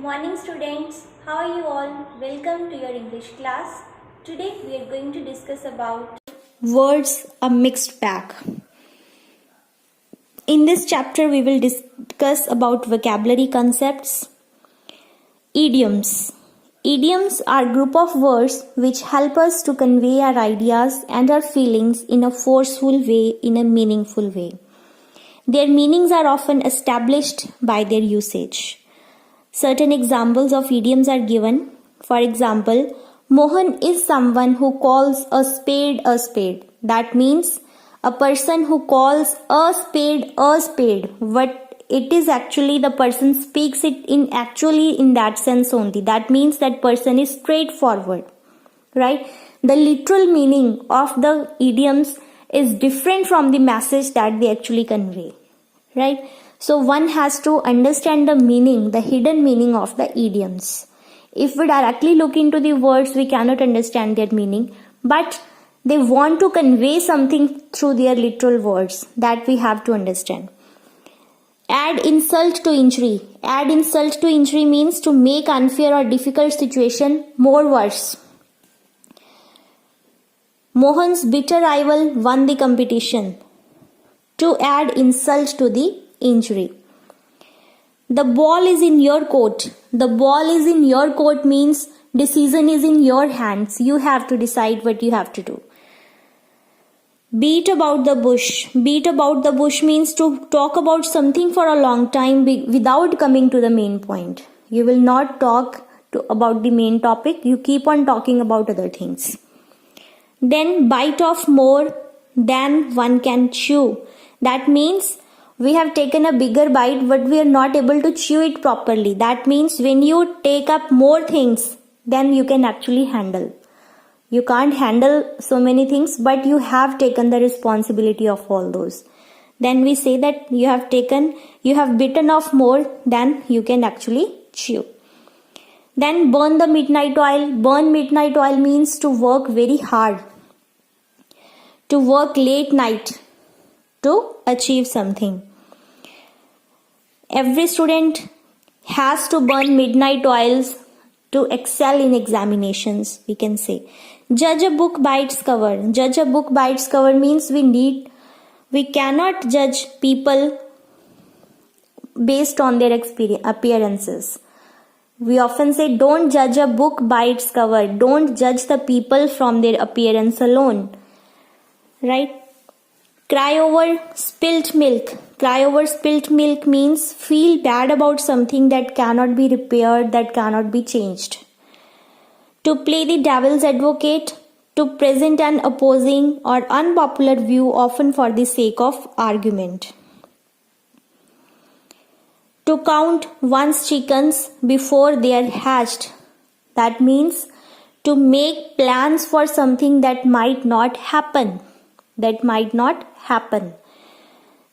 Morning students, how are you all? Welcome to your English class. Today we are going to discuss about words a mixed bag. In this chapter we will discuss about vocabulary concepts. Idioms. Idioms are group of words which help us to convey our ideas and our feelings in a forceful way, in a meaningful way. Their meanings are often established by their usage. Certain examples of idioms are given. For example, Mohan is someone who calls a spade a spade. That means a person who calls a spade, but it is actually the person speaks it in that sense only. That means that person is straightforward, right? The literal meaning of the idioms is different from the message that they actually convey, right? So one has to understand the meaning, the hidden meaning of the idioms. If we directly look into the words, we cannot understand their meaning, but they want to convey something through their literal words that we have to understand. Add insult to injury. Add insult to injury means to make unfair or difficult situation more worse. Mohan's bitter rival won the competition. To add insult to the injury. The ball is in your court. The ball is in your court means decision is in your hands. You have to decide what you have to do. Beat about the bush. Beat about the bush means to talk about something for a long time without coming to the main point. You will not talk about the main topic. You keep on talking about other things. Then bite off more than one can chew. That means we have taken a bigger bite but we are not able to chew it properly. That means when you take up more things, then you can actually handle. You can't handle so many things, but you have taken the responsibility of all those. Then we say that you have bitten off more than you can actually chew. Then burn the midnight oil. Burn midnight oil means to work very hard, to work late night to achieve something. Every student has to burn midnight oils to excel in examinations, we can say. Judge a book by its cover. Judge a book by its cover means we cannot judge people based on their appearances. We often say don't judge a book by its cover. Don't judge the people from their appearance alone, right? Cry over spilt milk. Cry over spilt milk means feel bad about something that cannot be repaired, that cannot be changed. To play the devil's advocate, to present an opposing or unpopular view often for the sake of argument. To count one's chickens before they are hatched. That means to make plans for something that might not happen.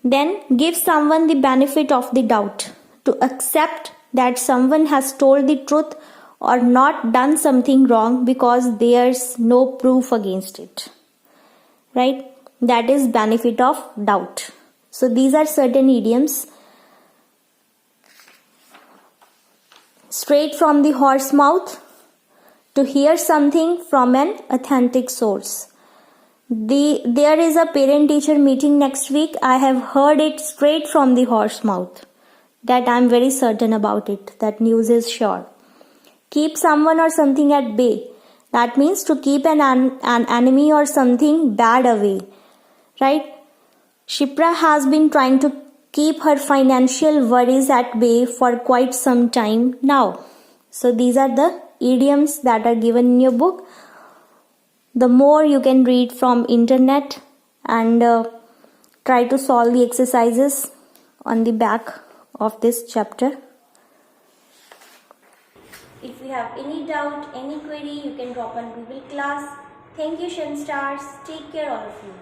Then give someone the benefit of the doubt. To accept that someone has told the truth or not done something wrong because there's no proof against it. Right? That is benefit of doubt. So these are certain idioms. Straight from the horse mouth. To hear something from an authentic source. There is a parent-teacher meeting next week. I have heard it straight from the horse mouth. That I am very certain about it. That news is sure. Keep someone or something at bay. That means to keep an enemy or something bad away. Right? Shipra has been trying to keep her financial worries at bay for quite some time now. So these are the idioms that are given in your book. The more you can read from internet and try to solve the exercises on the back of this chapter. If you have any doubt, any query, you can drop on Google Class. Thank you, Shan Stars. Take care, all of you.